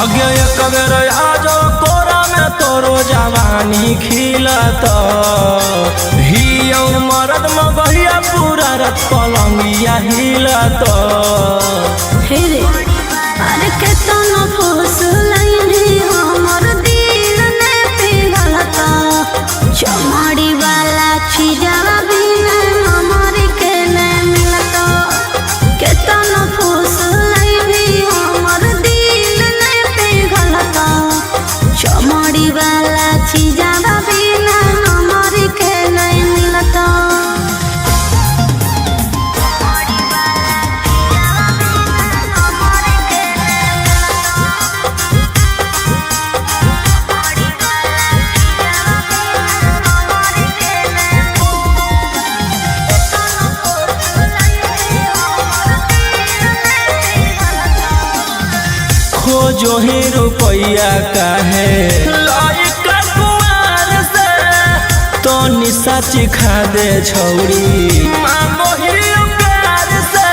आगे एक बेर आजो कोरा में तोरो जवानी खिलत हियो मरद में बहिया पूरा रत पलंगिया हिलत अरे केतना फूस लाइनी हमर दिल ने पिघलता चमड़ी वाला छिजवा बिना हमर के ने मिलता केतना फूस लाइनी हमर दिल ने पिघलता चमड़ी वाला छिजवा बिना हमर के ने मिलता जो ही रुपया काहे लाइका कुआर से तो निशा चिखा दे छौरी मांगो ही प्यार से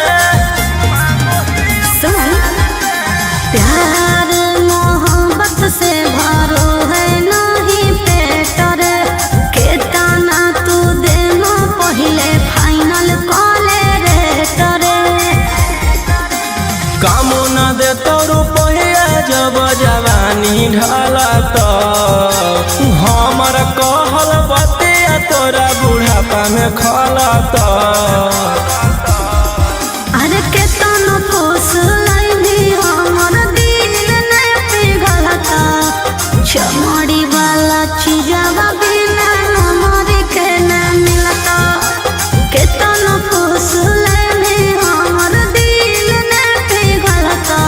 प्यार मोहब्बत से भरो है नहीं पेट रे केतना तू देनो पहले फाइनल कॉले रे तरे कामो न दे तो रुपया जब जवानी ढलत हमर कहल बतिया तोरा बुढ़ापा में खलत अरे केतना फूस लाइनी हमर दिल ने पिघलता चमड़ी वाला छिजवा बिना हमर के न मिलता केतना फूस लाइनी हमर दिल ने पिघलता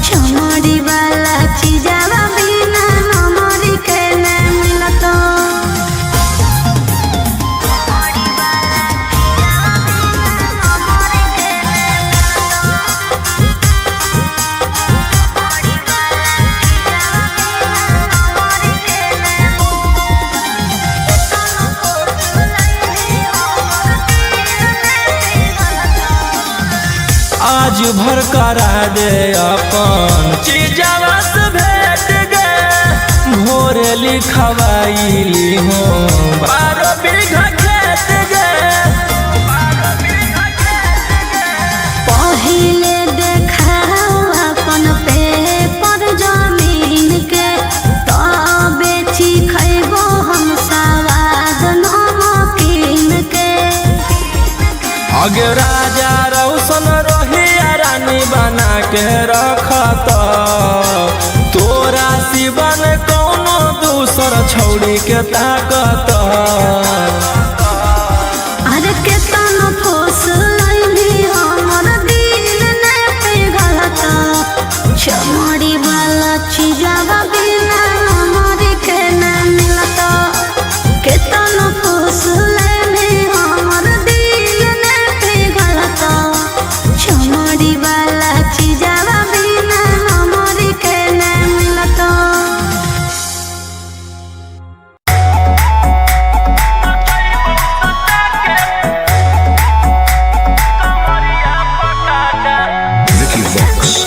चमड़ी वाला छिजवा बिना हमर के न मिलता आज भर करा दे अपन चीजवा से भेट गे भोर लिखवाइली हो 12 बीघा खेत गे पहिले देखा अपन पेपर जमीन के तब बेची खैबो हम सवाद नमकीन के आगे राजा रौशन रोहिया रानी बना के रखत तोरा सिवन कौनो दूसर छौड़ी के ताकत अरे केतना फूस लाइनी हमर दिल ने पिघलता चमड़ी वाला छिजवा बिना हमर के न मिलता केतना फूस लाइनी हमर दिल ने पिघलता चमड़ी वाला छिजवा बिना हमर के न मिलता Vicky Vox.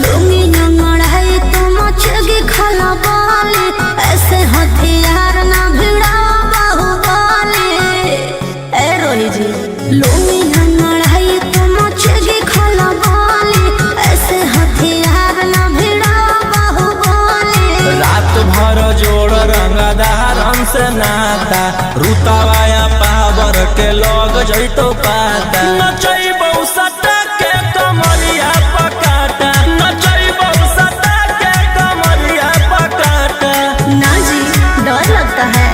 लुंगी नंगड़ाई तो मचगी खला बाले ऐसे हथियार ना भिड़ा बाहुबले ए रोही जी लुंगी नंगड़ाई तो मचगी खला बाले ऐसे हथियार ना भिड़ा बाहुबले रात भर जोड़ रंगदारन से नाता रुतावाया पावर के लोग जैतो पाता नचैबौ सटा के कमरिया पकाटा नचैबौ सटा के कमरिया पकाटा ना जी डर लगता है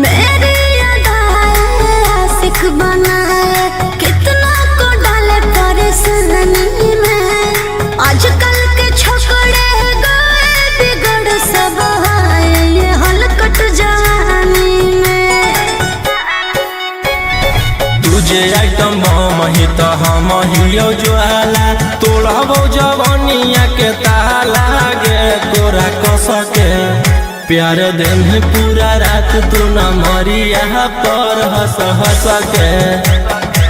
मेरी अदाएं आशिक बनाए कितना को डाले परेशानी यूजे आइटम बम ही तो हम हियो ज्वाला तोड़बो जवनिया के ताला गे तोरा कस के प्यार दिन पूरा रात तू न मरिया पर हंस हंस के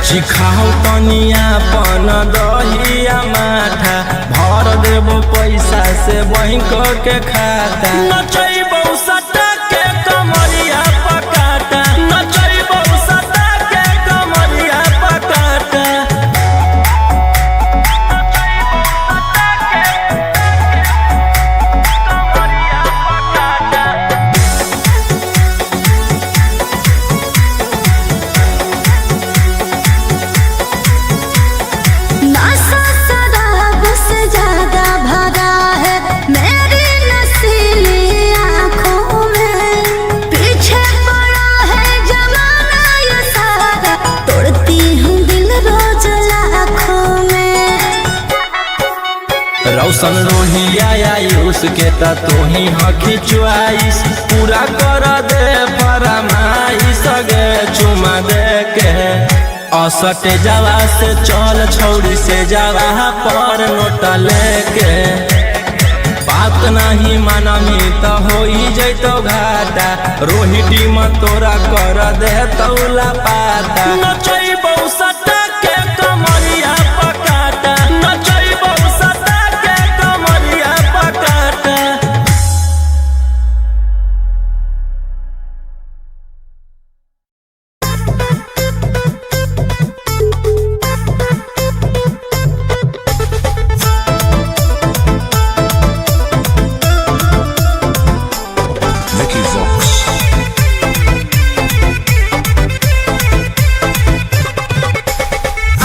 चिखाओ तनिया पन दहिया माथा भर देबो पैसा से बैंक के खाता नचैबो सटा के कमरिया पकाटा नचैबो सटा के कमरिया पकाटा नशा शराब से ज्यादा भरा है मेरी नशीली आँखों में पीछे पड़ा है जमाना ये सारा तोड़ती हूँ दिल रोज लाखों में रौशन रोहिया आयुष के ता तू ही हकी च्वाइस पूरा कर दे फरमाइश गे चुमा दे के असट जावा से चल छौड़ी से जावा पर नोट लेके बात नहीं मानमी तो हो जैतो घाटा रोहिटी में तोरा कर दे तौला पाता नचैबो सटा के कमरिया पकाटा नचैबो सटा के कमरिया पकाटा। Vicky Vox.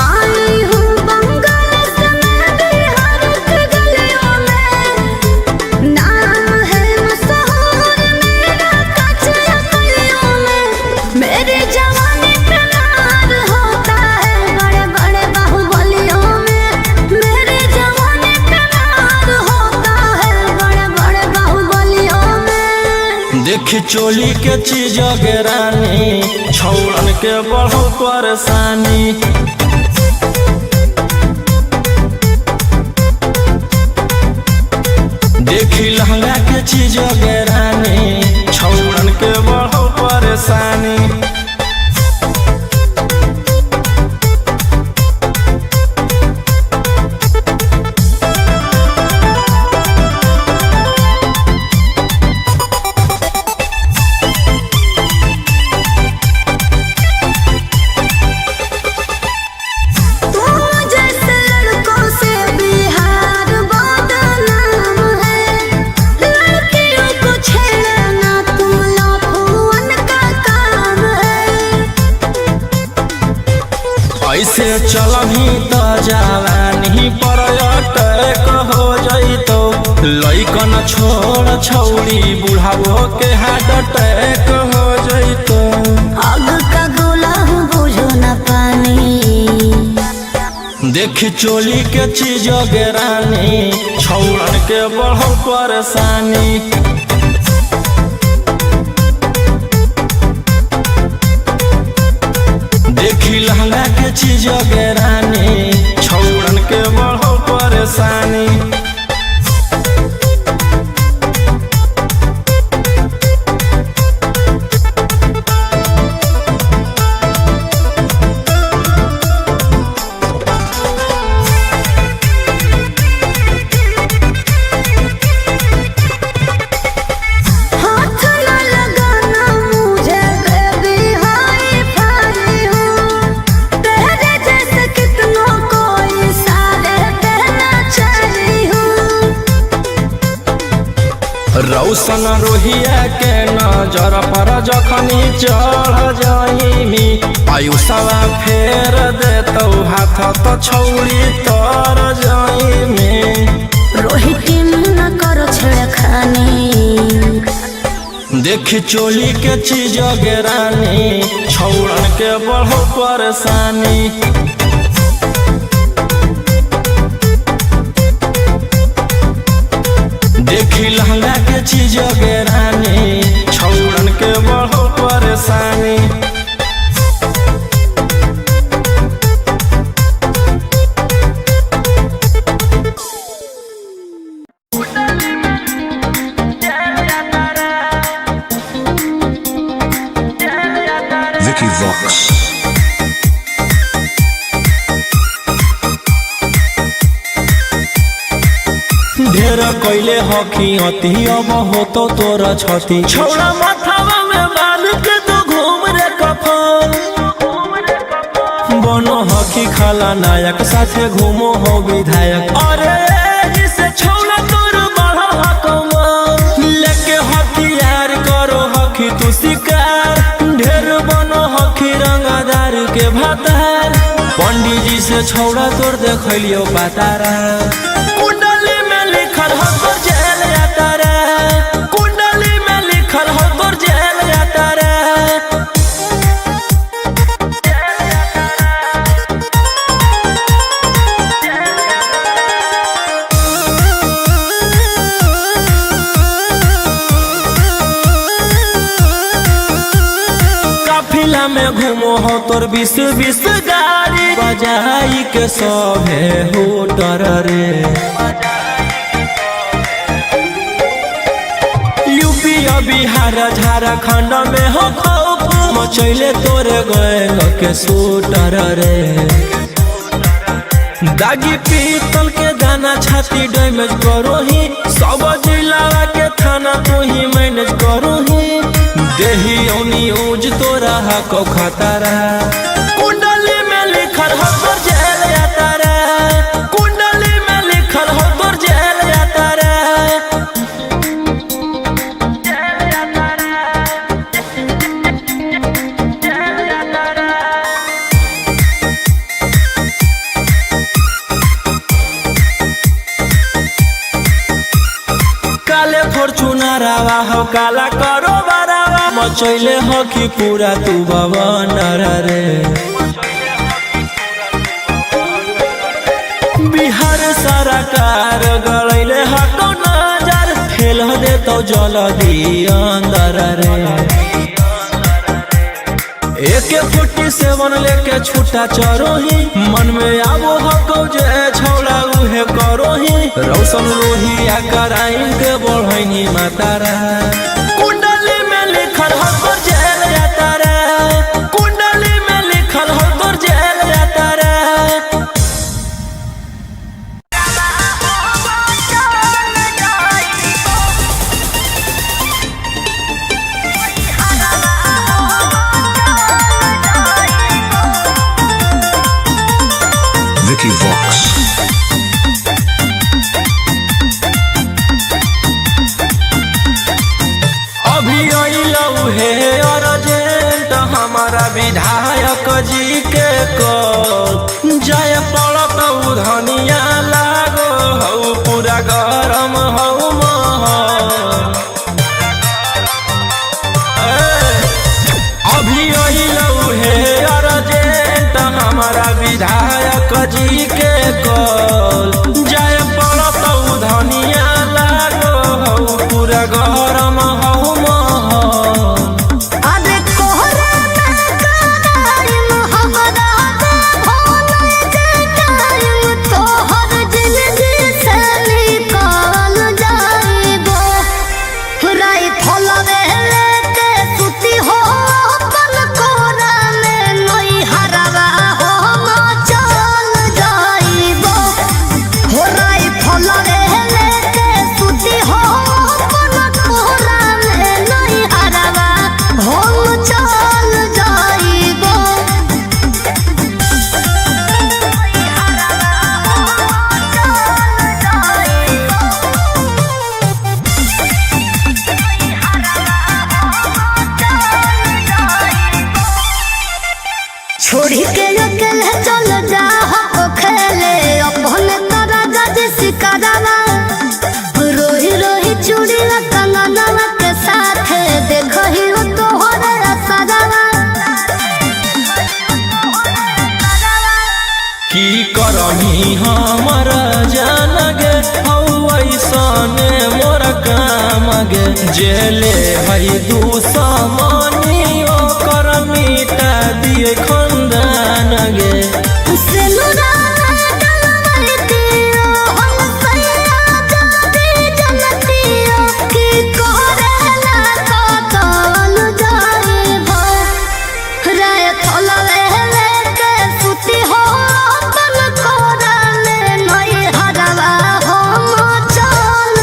आई हूँ बंगाल से मैं बिहार की गलियों में नाम है मशहूर मेरा कच्चा गलियों में मेरी जवानी पे नार होता है बड़े बड़े बाहुबलियों में मेरी जवानी पे नार होता है बड़े बड़े बाहुबलियों में देख चोली के चीज रानी छौड़न के बढ़ो परेशानी देखी लहंगा के चीज रानी छौड़न के बढ़ो परेशानी तुम जैसे लड़कों से बिहार बदनाम है लड़कियों को छेड़ना तुम लफुअन का काम है ऐसे चलही तो जवानी पर अटैक हो जैतो लइकन छोड़ छौड़ी बुढ़ावो के हार्ट अटैक हो जैतो आग का गोला हूँ बुझो न पानी देख चोली के चीज रानी छौड़न के बढ़ो परेशानी देखी लहंगा के चीज रानी छौड़न के बढ़ो परेशानी हाथ न लगाना मुझे बेबी हाई फाई हूँ तेरे जैसे कितनों को इशारे कहना चाही हूँ रौशन रोहिया के नजर पर जखनी चढ़ जाइमी आयुषवा फेर देतौ हाथ तो छौड़ी तर जाइमी रोहित न करो छेड़खानी देख चोली के चीज रानी छौड़न के बढ़ो परेशानी देखी लहंगा के चीज रानी छौड़न के बढ़ो परेशानी। कैले हकी अति अब हो तो तोरा छती छौड़ा माथावा में बाल के तो घूम रे कफन बनो हकी खाला नायक साथे घूमो हो विधायक अरे जिसे छौड़ा तोर बढ़ा हकमा लेके हथियार करो हकी तू शिकार ढेर बनो हकी रंगदार के भातार पंडित जी से छौड़ा तोर देखलियो पातारा कुंडली में लिखल हो तोर जेल यातारा कुंडली में लिखल हो तोर जेल यातारा काफिला में घूमो हो तोर 20 गाड़ी बजाई के सभे होटर रे यूपी बिहार झारखंड में हो खौफ मचैले तोरे गैंग के शूटर रे दागी पीतल के दाना छाती डैमेज करो ही सब जिला के थाना तू ही मैनेज करो ही देही न्यूज तोरा हको खतरा कुंडली में लिखल हो तोर जेल यातारा कुंडली में लिखल हो तोर जेल यातारा काले फॉर्च्यूनर आवा हो काला करो बरावा मचैले हो कि पूरा तू भवनर रे बिहार सरकार गलैले हको नजर फेल दे तो जल्दी अंदर रे AK-47 लेके छूटा चरोही मन में आबो हको जे छौड़ा उहे करोही रौशन रोहिया कराइन के बढ़ैनी मातारा कुंडली में लिखल हो तोर जेल यातारा कुंडली में लिखल हो तोर जेल यातारा Vicky Vox. अभी अइलौ हे अर्जेंट हमारा विधायक जी के कॉल जाय पड़त धनिया लागो हौ पूरा गरम हौ महल अभी अइलौ हे अर्जेंट हमारा विधायक जी के कॉल जाय पड़त धनिया लागो हौ पूरा गरम हौ महल अबे कोहरा में कायम हमरा भोले के टाइम तोहर जिंदगी से निकाल जाइबो राई फलवे लेके सुती हो अपन कोरा में नई हरवा हो चल जाइबो हो राई फलवे लेके सुती हो अपन कोरा में नई हरवा हो चल जाइबो छोड़ी के अकेले चल जा हो खेले अपने तारा जज सिकारा रोही रोही चूड़ी कंगनवा के साथ देखो ही हो तोहरे सारा की करही हमर जान गे हौ ऐसने मोर काम गे जेले हई दुश्मनी ओकर मिटा दिए खंदान गे सिनुरा डलवतियो हम सैया जादी जनतियो की करेला कतल जाइबो राय थलवे लेके सुती हो अपन कोरा में नई हरवा हम चल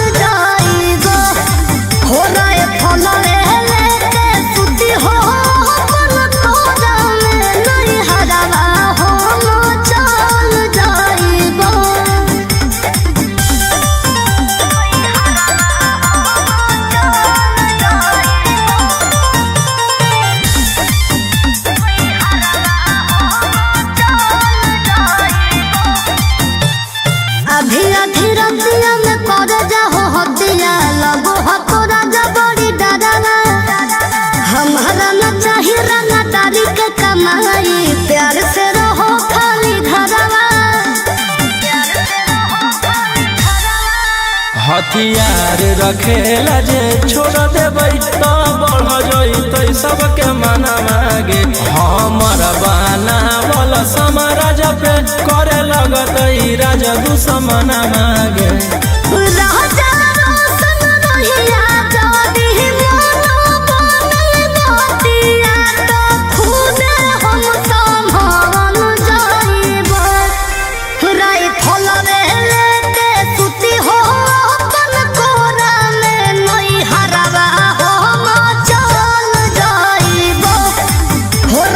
हथियार रखेला जे छोड़ देबै तो बढ़ जइतै सबके मना मागे हमर बाना वाला समाराज पे करे लगतै राजा दुश्मन मागे राजा रोशन रहिया जदी मोनो बनल बतिया तो खुद हम संभाल जाइबो राय फलवे लेके सुती हो अपन कोरा में नई हरवा हम चल जाइबो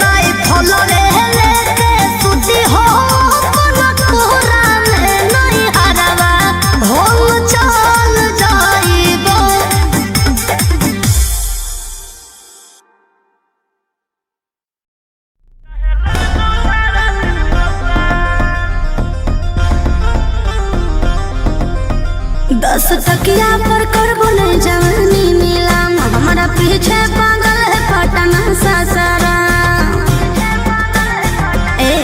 राय फलवे लेके सुती हो अपन कोरा में नई हरवा हम चल जाइबो दस तकिया पर करबो नहीं जवानी नीलाम हमारा पीछे पागल है पटना सासारा ए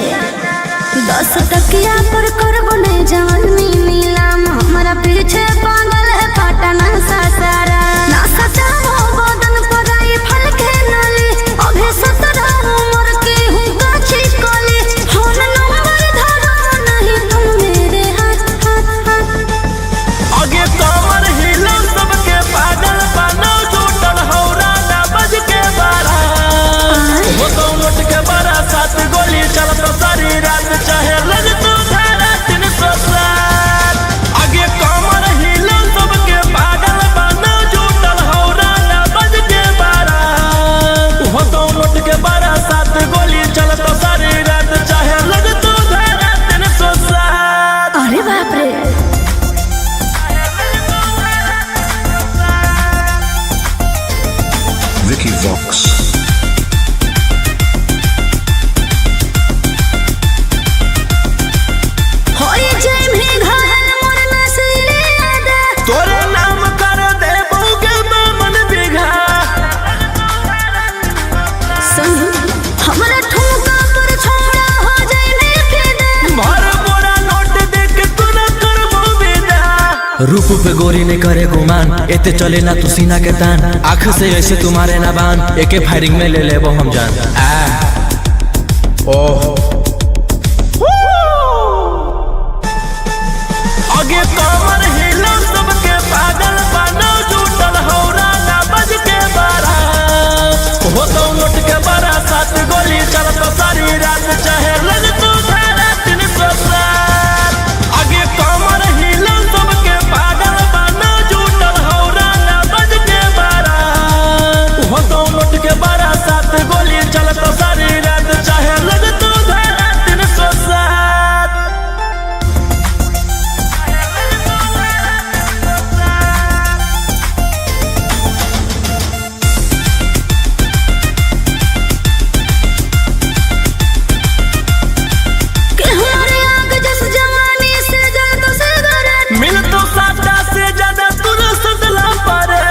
10 तकिया पर करबो नहीं जवानी नीलाम हमारा पीछे पागल है पटना सासारा ना सचाओ बदन पर आई फल के नली अभी 17 उम्र की हूँ काची कली फोन नंबर धरो नहीं तुम मेरे हाथ हाथ हाथ आगे कमर हिलो सबके पागल बनो झूठल हौरा ना बज के बारा वो तो नोट के बारा 7 गोली चलत सारी रात चाहे लग तू धारा 307 आगे कमर हिलो सबके पागल बनो झूठल हौरा ना बज के बारा वो तो नोट के बारा 7 गोली चलत सारी रात चाहे लग तू धारा 307 अरे बाप रे Vicky Vox. होई जय भी घायल मोर नसीले दे तोरे नाम कर दे बहुके मन बिघा संग हमरा ठुमका पर छोड़ा हो जाइने फिदे भर बोरा नोट देख तू न करबो विदा रूप पे गोरी ने करे गुमान एते चले ना तू सीना के तान आँख से ऐसे तुम्हारे ना बान एके फायरिंग में ले लेबो हम जान ओह आगे कमर हिलो सबके पागल बनो झूठल हौरा ना बज के बारा हो तो नोट के बारा 7 गोली चलत सारी रात चाहे लग तू धारा 307 आगे कमर हिलो सबके पागल बनो झूठल हौरा ना बज के बारा हो तो नोट के बारा 7 गोली चलत सारी रात चाहे लग तू धारा 307 के हमारे आग जस जवानी से जल तो सिगरेट मिल तो सादा से ज्यादा तुर सदला पारे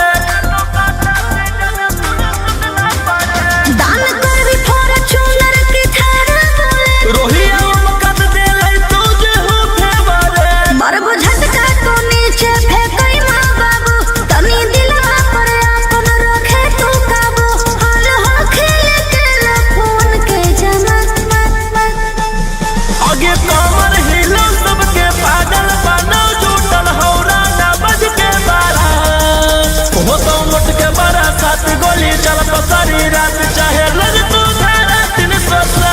दान कर भी फॉर्च्यूनर की थारा बोले रोहिया मकद दे लई तुझे हो फेवरे मरबो झटका तो नीचे फेंकई माँ बाबू तनी दिलवा पर अपन रखे तू काबू हाल हो खेल के ला फोन के जमा आगे कमर हिलो सबके पागल बनो झूठल हौरा ना बज के बारा हो तो नोट के बारा 7 गोली चलत सारी रात चाहे लग तू धारा 307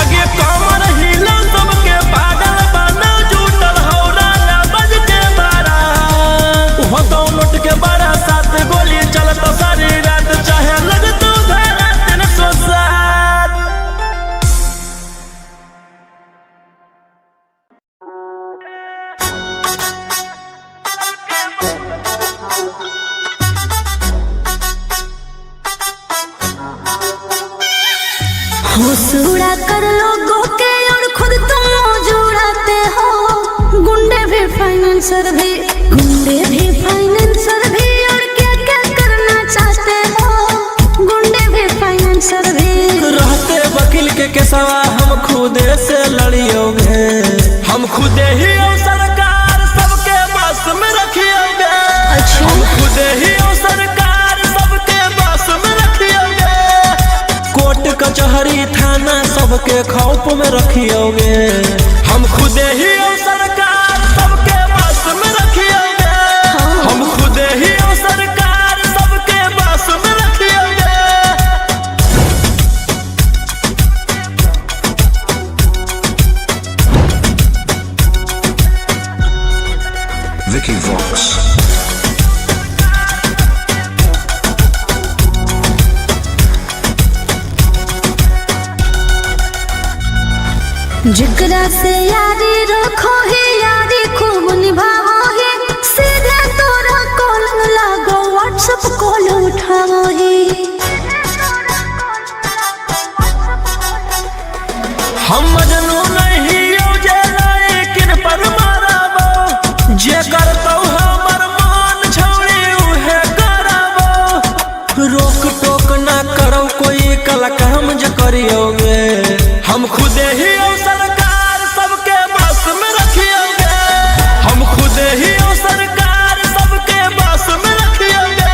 आगे कमर हिलो सबके पागल बनो झूठल हौरा ना बज के बारा हो तो नोट के बारा 7 गोली चलत सारी रात चाहे लग तू धारा 307 हुसूड़ा कर लोगों के और खुद तुम जुड़ाते हो गुंडे भी फाइनेंसर भी और क्या क्या करना चाहते हो गुंडे भी फाइनेंसर भी रहते वकील के केसवा हम खुदे से लड़ियोगे हम खुदे ही और सरकार सबके बस में रखिए सबके खौफ में रखियोगे। हम खुदे ही सरकार सबके बस में रखियोगे। हम खुदे ही सरकार सबके बस में रखियोगे। Vicky Vox. जिगरा से यारी रखो ही यारी खूब निभाओ ही। सीधे तोरा कॉल लागो व्हाट्सएप कॉल उठाओ ही। हम मजनू नहीं जे लेकिन पर माराबो। जे करतौ हमर मान छौड़ी उहे कराबो। रोक टोक ना करो कोई कल काम जे करियोगे। हम खुदे ही सरकार सबके बस में रखियोगे। हम खुदे ही सरकार सबके बस में रखियोगे।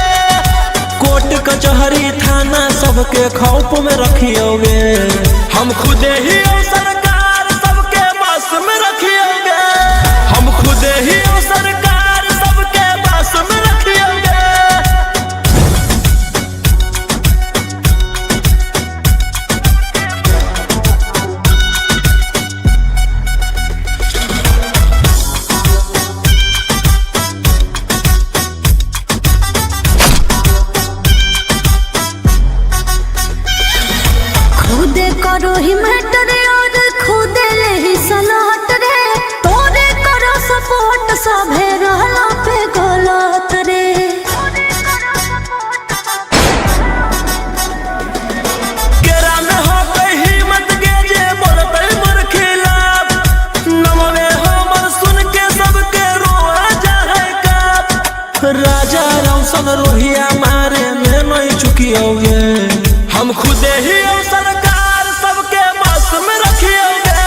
कोर्ट कचहरी थाना सबके खौफ में रखियोगे। हम खुदे ही सरकार सबके बस में रखियोगे। हम खुदे ही सरकार सबके बस में रखियोगे। खुदे करो ही मैटर और खुदे ले ही सलाहट रे। तोरे करो सपोर्ट सभे रहला पे गलत रे। केरा में हो कहीं मत गे जे बोलते मोर खिलाफ। नमवे हमर सुन के सबके रोआ जाए काप। राजा रौशन रोहिया मारे में नहीं चुकियोगे। हम खुदे ही सरकार सबके बस में रखियोगे।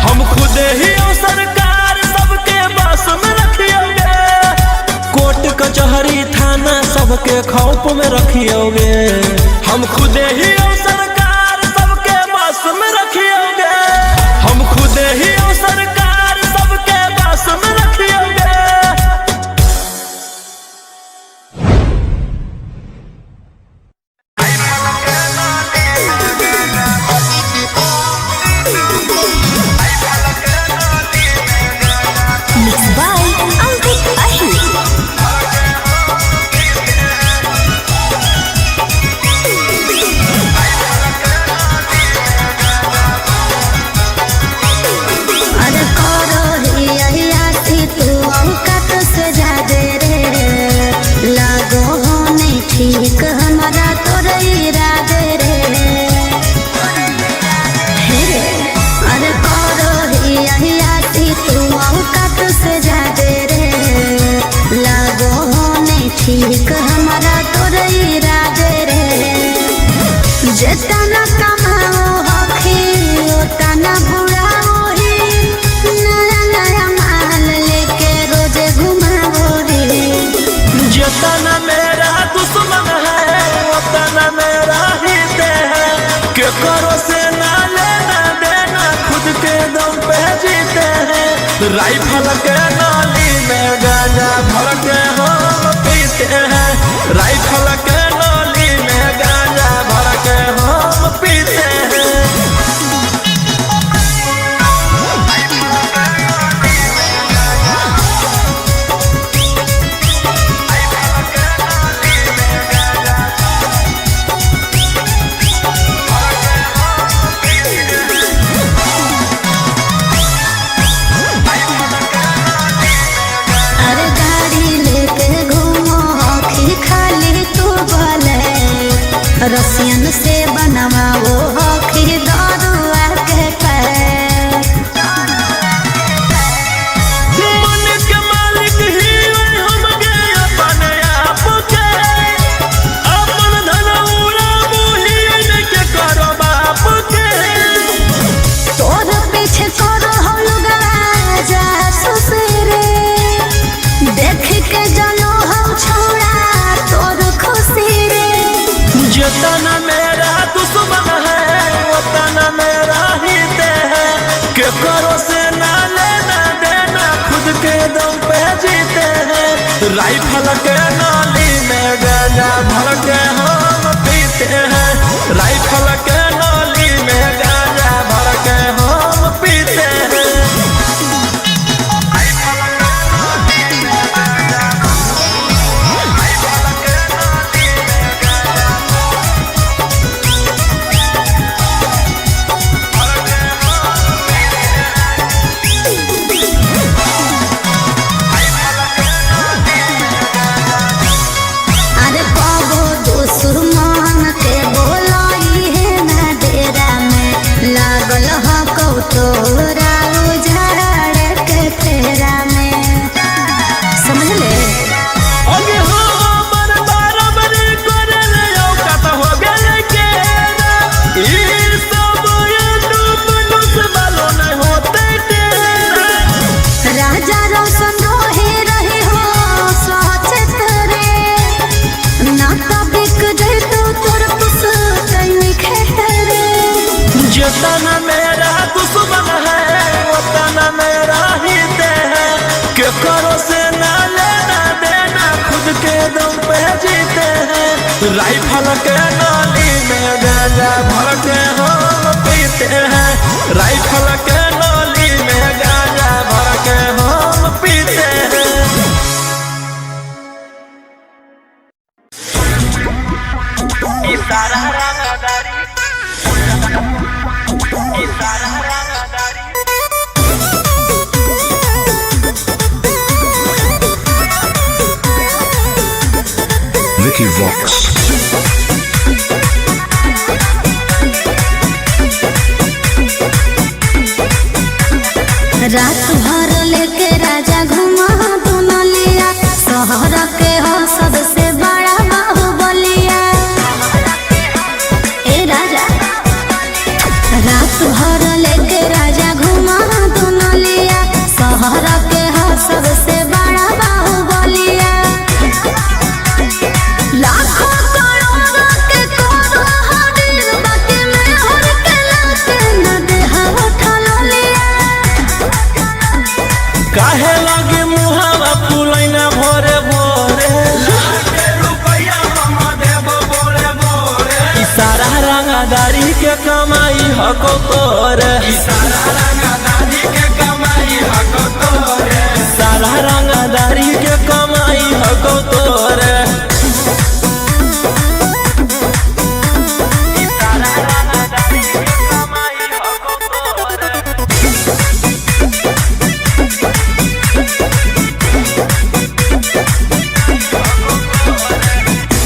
हम खुदे ही सरकार सबके बस में रखियोगे। कोर्ट कचहरी थाना सबके खौफ में रखियोगे। हम खुदे ही सरकार सबके बस में रखियोगे। हम खुदे ही सरकार सबके बस में रखियोगे। Mixed by Ankit Ahir. अरे करो ही यही आती तू औकात से ज्यादा रे। लागो हो नहीं ठीक हमारा तोरे इरादे रे। अरे करो ही यही आती तू औकात से ज्यादा रे। लागो हो नहीं ठीक हमारा तोरे इरादे रे। जितना कमाओ हखी उतना बुढ़ाओ ही। नया नया माल लेके रोजे घुमाओ रे। जितना मेरा दुश्मन है उतना मेरा हित है। के करो से ना लेना देना खुद के दम पे जीते हैं। राइफल के नाली में गांजा भर के हम पीते हैं। राइफल के नाली में गांजा भर के हम पीते हैं। के करो से ना लेना देना, खुद के दम पे जीते हैं। राइफल के नाली में गांजा भर के हम पीते हैं। राइफल के नाली में गांजा भर के हम पीते हैं। अरे बाबू दुश्मन के बोलाई है ना डेरा में लागल ह कौतोरा उजाड़ के फेरा में, समझ ले। अगे हमर बराबरी करले औकात हो गेले के ना, ई सब यूट्यूब वालों नहीं होते के ना। राजा रोशन रहे हो सचेत रे, ना बिक जाए तो तोर पुस्तैनी खेत रे। जितना मेरा दुश्मन है उतना मेरा हित है। के करो से ना लेना देना, खुद के दम पे जीते हैं। राइफल के नाली में गांजा भर के हम पीते हैं। राइफल के नाली में गांजा भर के हम पीते हैं। इशारा रंगदारी, इशारा रंगदारी। Vicky Vox. रात भर लेके राजा घुमा दुनलिया, शहर के हो सबसे बड़ा बाहुबलिया। ए राजा रात भर लेके राजा घुमा दुनलिया, शहर के हो सबसे बड़ा बाहुबलिया। लाखों करोड़ों के करो हदिल, बाकी में हर के लाके न देहा उठल लिया। काहे लगे मुहावा फुलैना भोरे भोरे, रुपया हम देब बोरे बोरे। इशारा रंगदारी के कमाई हको तोरे। इशारा रंगदारी के कमाई हको तोरे। इशारा रंगदारी के कमाई हको तोरे। इशारा रंगदारी के कमाई हको तोरे।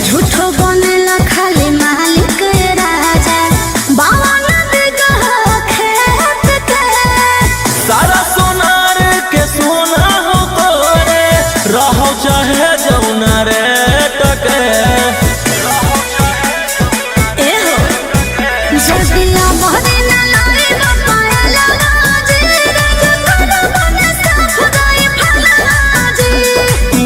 झूठो बनेला खाली मालिक राजा, बाबा नदी कहा खेत के। सारा सोनार के सोना हो तोरे, रहो चाहे जौना रे टके। ए हो जदिया बहरी ना लाई बपाया लगाजी, राजा करो बने साफ गई फलाजी।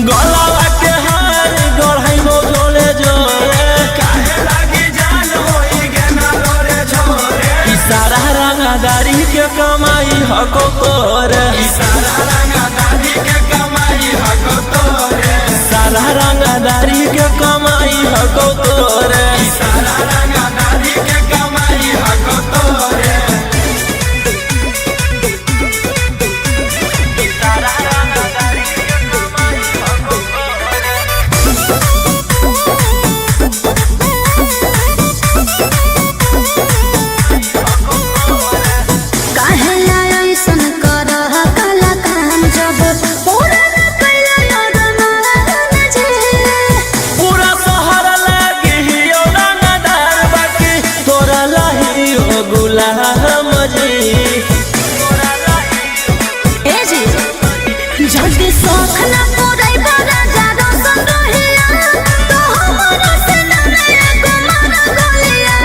गलावा के हार गढ़ाई हो जोड़े जोड़े, काहे लागी जान होई गेना लोरे छोरे। इशारा रंगदारी के कमाई हको तोरे। इशारा रंगदारी के कमाई हको तोरे। सारा रंगदारी के कमाई हको तोरे। इशारा रंगदारी के कमाई हको तोरे। इशारा रंगदारी के कमाई हको तोरे। काहे लायो ऐसन करह काला काम, जब पूरा न कैला रमान जे। पूरा शहर लागी हियो रंगदार, बाकी तोरा लाही हो गुलाम जी। ए जी जल्दी शौख ना पूरे राजा रोशन रहिया, तो हमरा से ना एगो मारा गोलिया।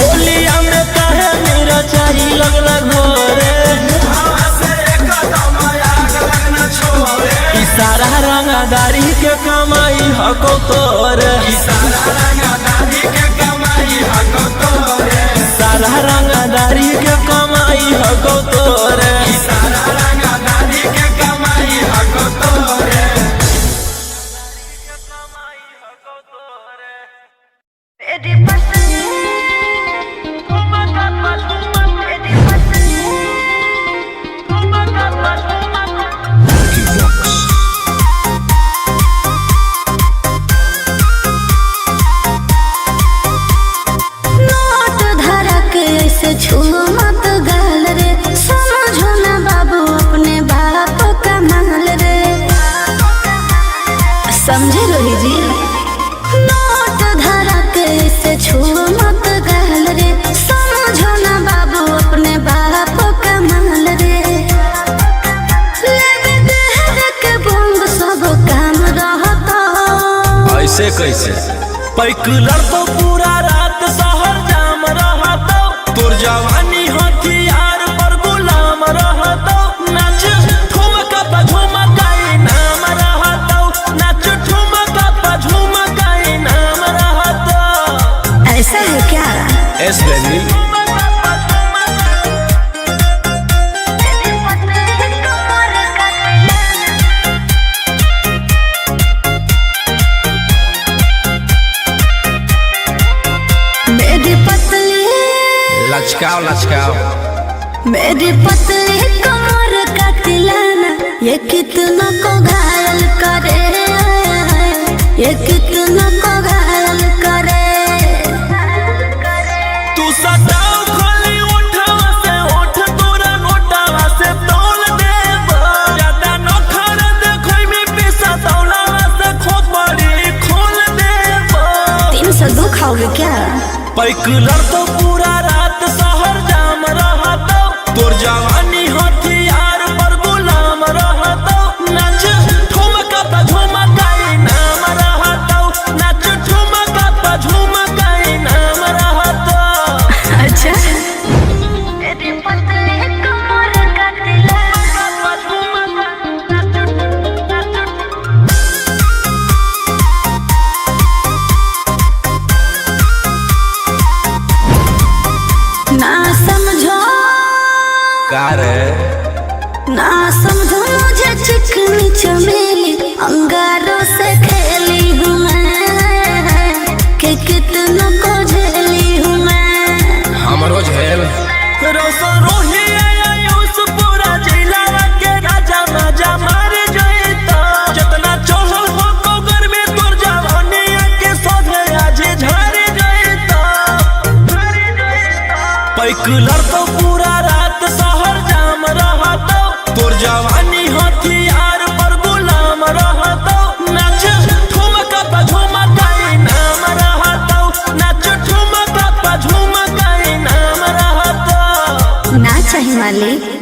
बोलिया में कहे मेरा चाही लगला घोरे, इशारा रंगदारी के कमाई हको तोरे। इशारा रंगदारी के कमाई हको तोरे। सारा रंगदारी के कमाई हको तोरे। कैसे पैकुलर तो पूरा रात शहर जाम रहता तोर जवानी हथियार पर गुलाम रहता नाच ठुमका पा झुमकाई नाम रहता नाच ठुमका पा झुमकाई नाम रहता। ऐसा है क्या? एस बेबी लचकाओ लचकाओ मेरी पतली कमर का तिलाना ये कितना को घायल करे, ये कितना को घायल करे। तू सताओ खोली उठावा से उठ तोरा नोटावा से तोल देब ज्यादा न खर देखै में पैसा तौलावा से खोपड़ी खोल देब। 302 खाओगे क्या? पैकुलर तो पूरा रात शहर जाम रहता तोर जवानी हथियार पर गुलाम रहता नाच ठुमका पा झुमकाई नाम रहता नाच ठुमका पा झुमकाई नाम रहता। अच्छा ना समझो मुझे चिकनी चमेली अंगारों से खेली हूँ मैं कि कितना को झेली हूँ मैं। हमरो झेल रोशन रोही आयुष पूरा जिला के राजा मजा मार जइता जितना चढ़ल हो कोगर में तोर जवानी के सोधे आज झर जइता। पैकुलर तो पूरा रात शहर जाम रहता तोर जवानी हथियार पर गुलाम रहता नाच ठुमका पा झुमकाई नाम रहता नाच ठुमका पा झुमकाई नाम रहता। ना चाहिए मालिक।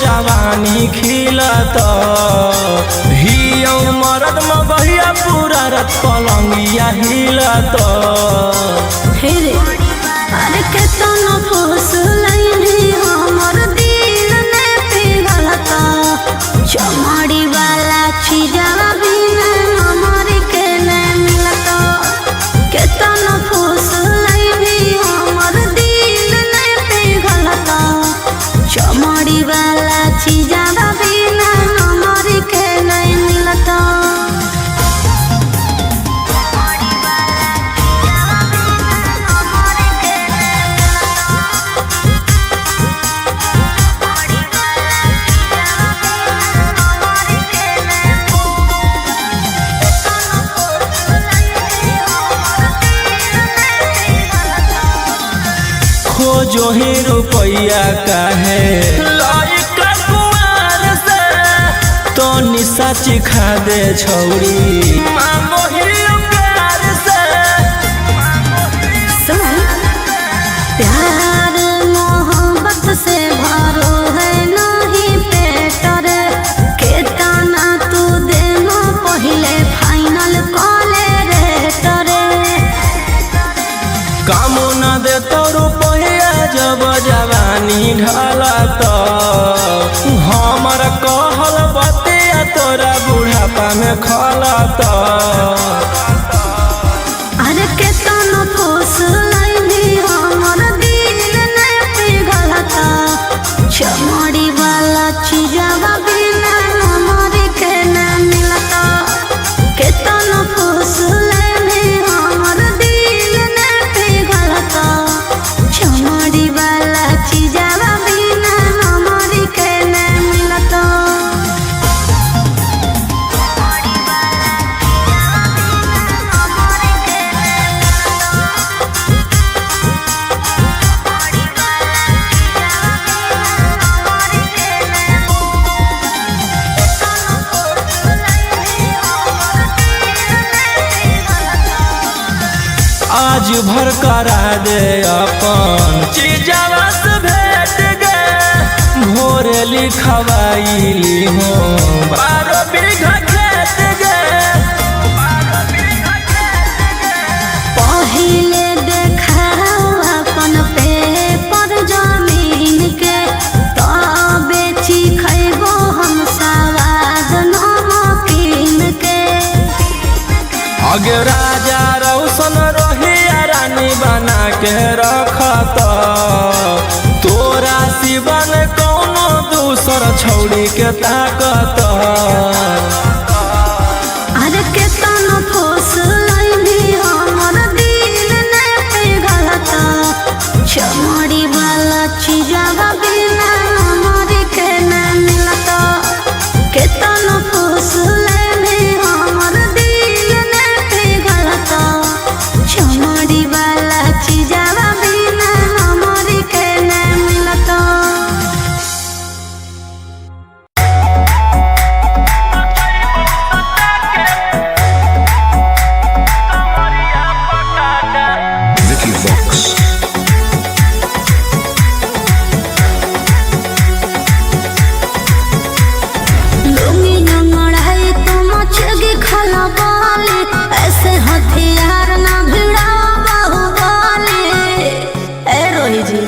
जवानी खिलत हियो मरद मगहिया पूरा रत पलंगिया हिलत हे रे अरे केतना फुसलैनी हमर दिल ने पिघलता चमड़ी वाला चीजवा बिना हमर के ने मिलता केतना फुसलैनी हमर दिल ने पिघलता चमड़ी वाला चीजवा बिना हमर के ने मिलता खोजो ही रुपया काहे लइका कुआर से तो निशा चिखा दे छौरी मांगो ही प्यार से सुन प्यार मोहब्बत से भरो है नहीं पेट रे केतना तू देनो पहिले फाइनल कॉले रे तरे काम न दे तो रुपया जब जवानी ढलत हमर कहल बतिया तोरा बुढ़ापा में खलत अरे केतना फुसलैनी हमर दिल ने पिघलता चमड़ी वाला चीजवा बिना हमर के न मिलता केतना फुसलैनी हमर दिल ने पिघलता चमड़ी वाला चीजवा बिना हमर के न मिलता आज भर करा दे अपन चीजवा से भेट गे भोरे लिखवाइली हो 12 बीघा खेत गे पहिले देखाओ अपन पेपर जमीन के तबे खैबो हम सवाद नमकीन के अगे राजा रौशन रहिया रानी बना के रखत तोरा सिवन कौनो दूसर छौड़ी के ताकत अरे केतना फुसलैनी हमर दिल ने पिघलता चमड़ी वाला चीजवा बिना हमर के न मिलता केतना फुसलैनी हमर दिल ने पिघलता चमड़ी वाला चीजवा बिना हमर के न मिलता Vicky Vox. लुंगी नंगड़ाई तो मचगी खला बाली ऐसे हथियार ना भिड़ाओ बाहुबली ए रोही जी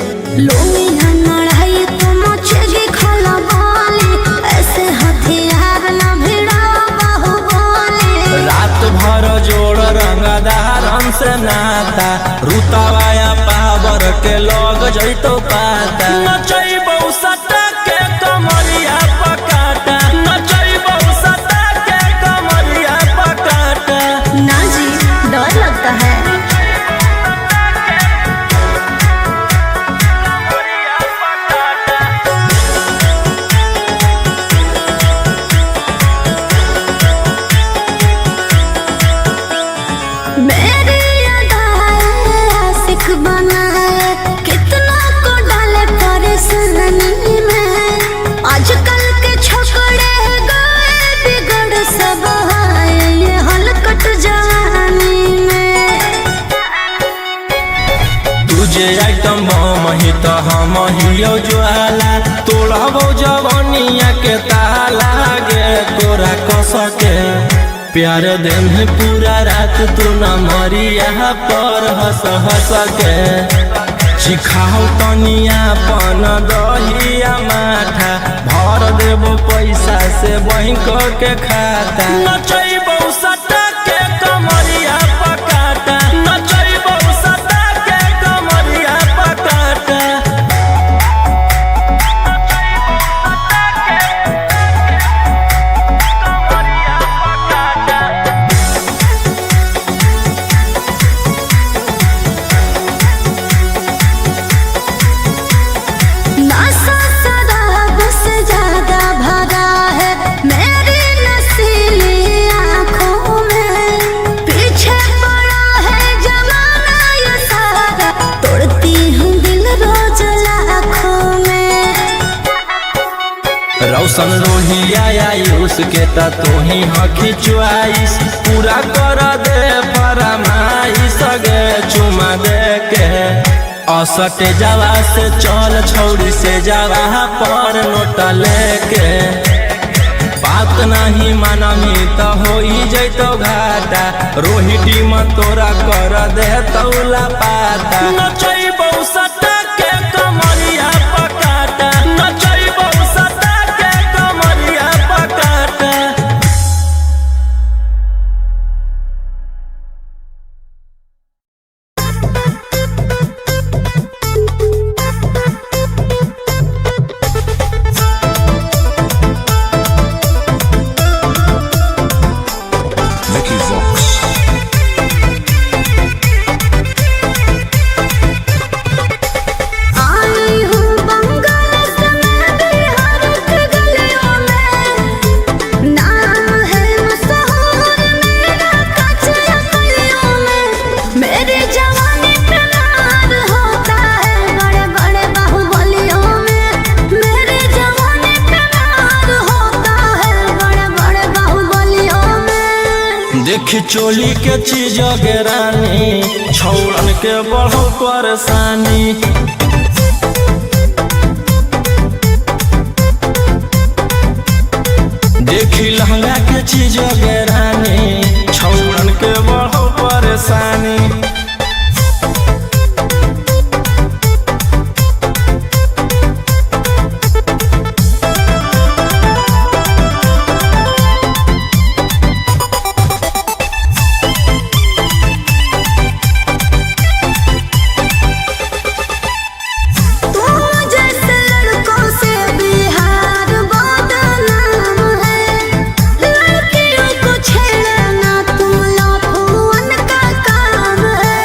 लुंगी नंगड़ाई तो मचगी खला बाली ऐसे हथियार ना भिड़ाओ बाहुबली रात भर जोड़ रंगदारन से नाता रुतवाया पावर के लग जैतो पाता नचैबौ सटा के कमरिया पकाटा नचैबौ सटा के कमरिया पकाटा ना जी डर लगता है मेरी अदाएं आशिक बनाए कितना को डाल प्यार दिन पूरा रात तू न मरिया पर हंस हंस के सिखाओ तनिया पन दहिया माथा भर देबो पैसा से बैंक के खाता नचैबो सटा के कमरिया पकाटा नचैबो सटा के कमरिया पकाटा नशा शराब से ज्यादा भरा है मेरी नशीली आँखों में। पीछे पड़ा है जमाना ये सारा, तोड़ती हूँ दिल रोज लाखों में। रौशन रोहिया आयुष के ता तू ही हकी च्वाइस पूरा कर दे फरमाइश गे चुमा दे के असट जावा से चल छौड़ी से जावा पर नोट लेके बात नहीं मानमी तो हो जैतो घाटा रोहिटी में तोरा कर दे तौला पाता नचैबो सटा के कमरिया पकाटा नचैबो सटा के कमरिया पकाटा। Vicky Vox. आई हूँ बंगाल से मैं बिहार के गलियों में। नाम है मशहूर मेरा कच्चे गलियों में। मेरी जवानी पे नार होता है बड़े बड़े बाहुबलियों में। मेरी जवानी पे नार होता है बड़े बड़े बाहुबलियों में। देखी चोली के चीज गे रानी छौड़न के बढ़ो परेशानी देखी लहंगा के चीज गे रानी छौड़न के बढ़ो परेशानी तुम जैसे लड़कों से बिहार बदनाम है। लड़कियों को छेड़ना तुम लफुअन का काम है।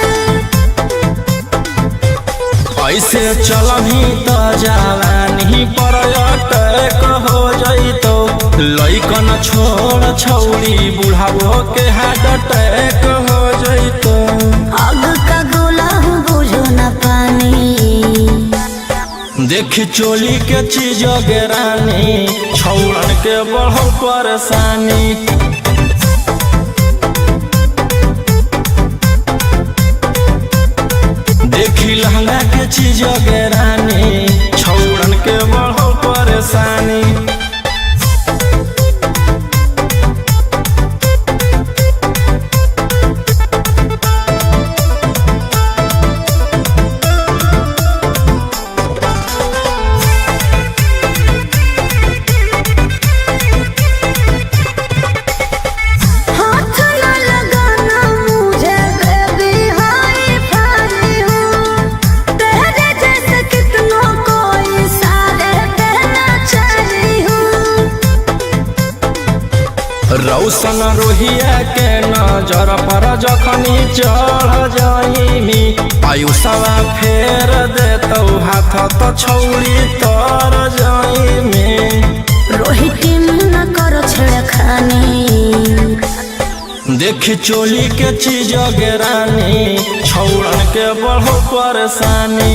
ऐसे चलही तो जवानी पर अटैक हो जैतो लइकन छोड़ छौड़ी बुढ़ावो के हार्ट अटैक हो जैतो आग का गोला हूँ बुझो न पानी। देखी चोली के चीज गे रानी छौड़न के बढ़ो परेशानी देखी लहंगा के चीज गे रानी छौड़न के बढ़ो परेशानी हाथ न लगाना मुझे बेबी हाई फाई हूँ। तेरे जैसे कितनों को इशारे कहना चाहिए हूँ। रौशन रोहिया के नजर पर जखनी चढ़ जाइमी आयुषवा फेर देतौ हाथ तो छौड़ी तर जाइमी रोहिती न करो छेड़खानी। देखी चोली के चीज गे रानी छौड़न के बढ़ो परेशानी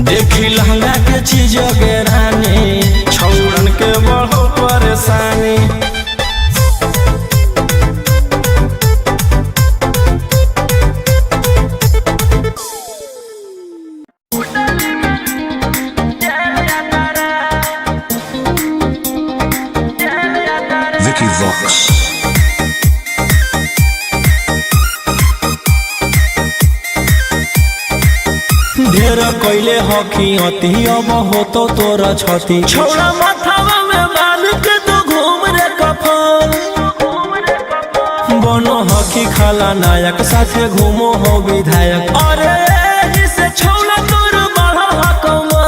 देखी लहंगा के चीज गे रानी छौड़न के बढ़ो परेशानी कैले हकी अति अब हो तो तोरा छती छोड़ा माथावा में बांध के तो घूम रे कफन बनो हकी खाला नायक साथे घूमो हो विधायक अरे जिसे छोड़ा तोर बढ़ा हकमा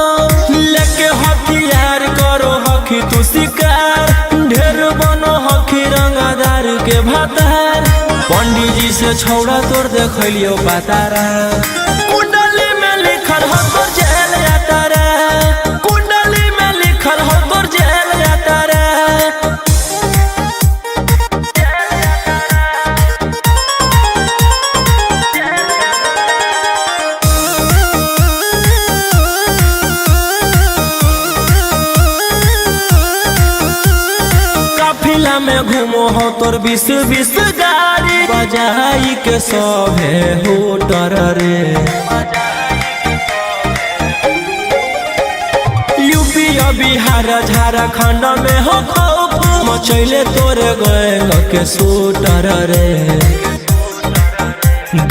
लेके हथियार करो हकी तू शिकार ढेर बनो हकी रंगादार के भातार पंडित जी से छोड़ा तोर देखलियो पातारा कुंडली में लिखल हो तोर जेल जाता रे कुंडली में लिखल हो तोर जेल जाता रे काफिला में घूमो हो तोर 20 गाड़ी बजाई के सभे होटर रे यूपी बिहार झारखंड में हो खौफ मचैले तोरे गैंग के शूटर रे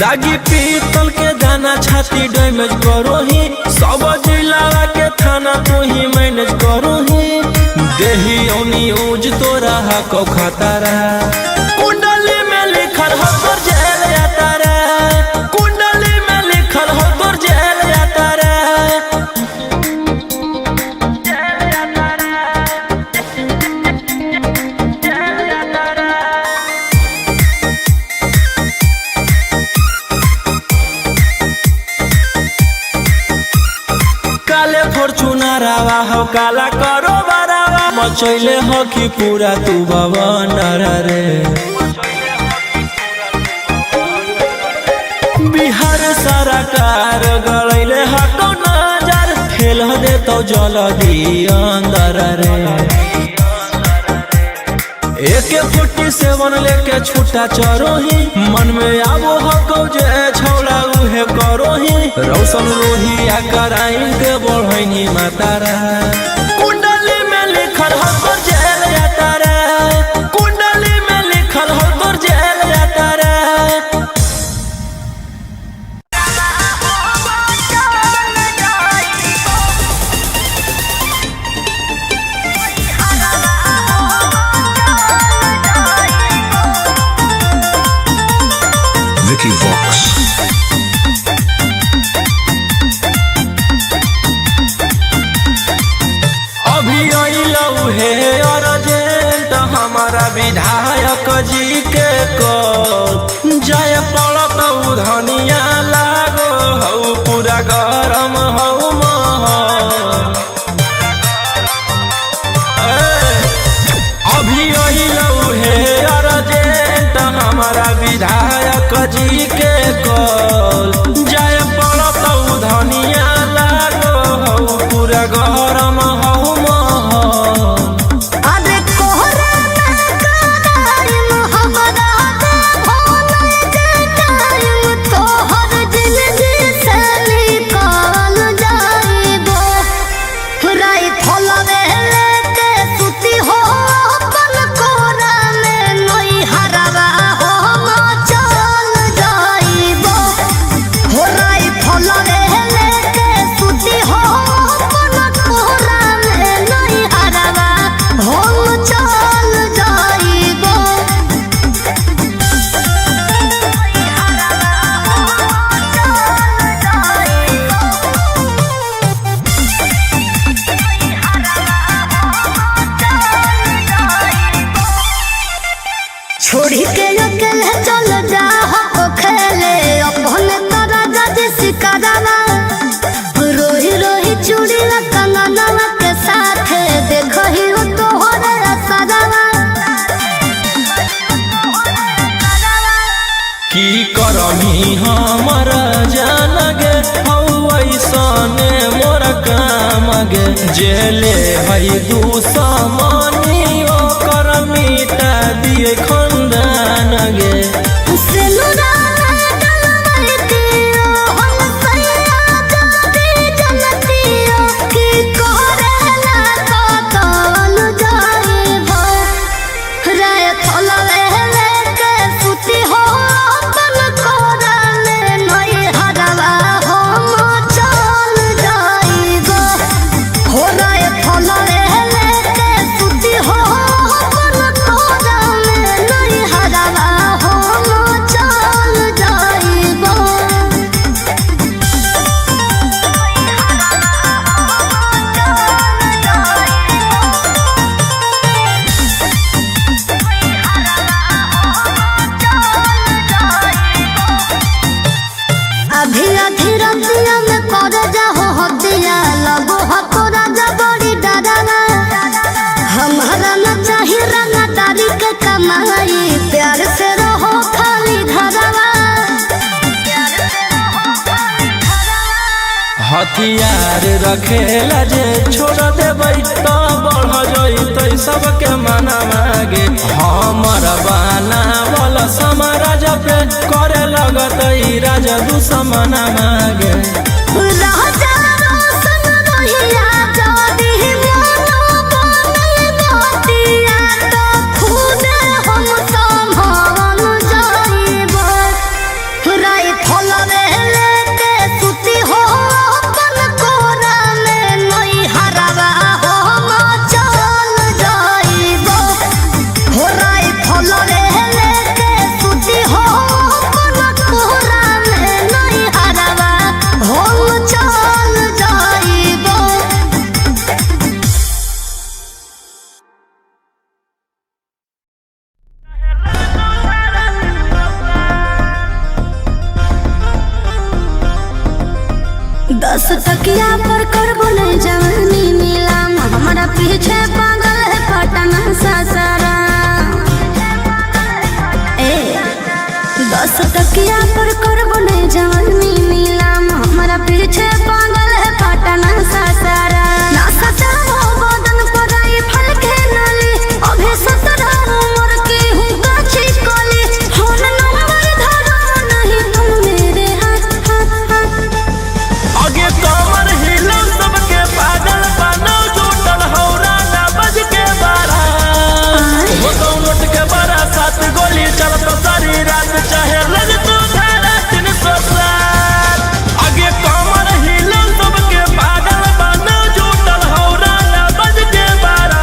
दागी पीतल के दाना छाती डैमेज करो ही सब जिला के थाना तो ही मैनेज करो ही देही ओनी ऊज तोरा को खतरा कुंडली में लिखल हो तोर जेल जाता रे कुंडली में लिखल हो तोर जेल जाता रे काले फॉर्च्यूनरवा हो काला करो मचैले हो कि पूरा तू भवन रे बिहार सरकार गलैले हटो नजर फेल दे तो जल्दी अंदर रे AK-47 लेके छूटा चरो ही मन में आबो हको जे छौड़ा उहे करो ही रौशन लोहिया कराइन के बढ़ैनी मातारा कुंडली में लिखल हो तोर जेल जाता रे कुंडली में लिखल हो तोर जेल जाता रे Vicky Vox. हमारा विधायक जी के को जय पड़त धनिया लागो हौ पूरा गरम हौ अभी अइलौ हे अर्जेंट हमारा विधायक जी के को जय पड़त धनिया लागो हौ पूरा गरम हौ छोड़ी के अकेले चल जा हो खेले अपने तारा जज सिकारा रोही रोही चूड़ी कंगना के साथ देखो ही हो तो हो रे सदावा की करमी हमर जान गे ऐसने मोर काम गे जेले हई दुश्मनी ओकर मिटा दिए खंदान गे हो कमाई प्यार से रहो खाली घरवा हथियार रखेला जे छोड़ देबै तो बढ़ जइतै सबके मना मागे हमर बाना बोल समाराज पे करे लगतै राजा दुश्मन मागे राजा रोशन रहिया जदी मोनो बनल बतिया तो खुद हम संभाल जाइबो राय फलवे लेके सुती हो अपन कोरा में नई हरवा हम चल जाइबो हो राय फलवे लेके सुती हो अपन कोरा में नई हरवा हम चल जाइबो दस टकिया पर करबो नहीं जवानी नीलाम हमारा पीछे पागल है पटना सासारा ए 10 टकिया पर करबो नहीं जवानी नीलाम हमारा पीछे पागल है पटना सासारा ना सताओ बदन पर आई फल के नली अभी 17 उम्र की हूँ गाछी कली फोन नंबर धरो नहीं तुम मेरे हाथ हाथ हाथ आगे कमर हिलो सबके पागल बनो जुटल हौरा ना बज के बारा हो तो नोट के बारा 7 गोली चलत सारी रात चाहे लग तो धारा 307 आगे कमर हिलो सबके पागल बनो जुटल हौरा ना बज के बारा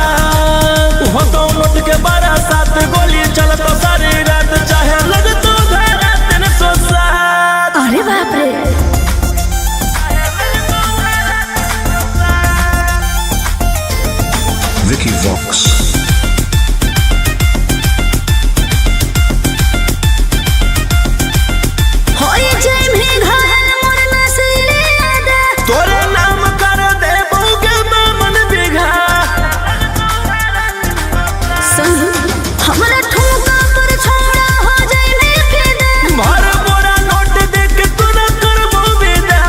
हो तो नोट के बारा 7 गोली चलत सारी रात चाहे लग तो धारा 307 अरे बाप रे Vicky Vox. होई जय में घायल मोर नसीले यादा तोरे नाम कर दे बहुके बामन बिघा संग हमरा ठुमका पर छोड़ा हो जाए ने फिदा भर बोरा नोट देख तू न करबो विदा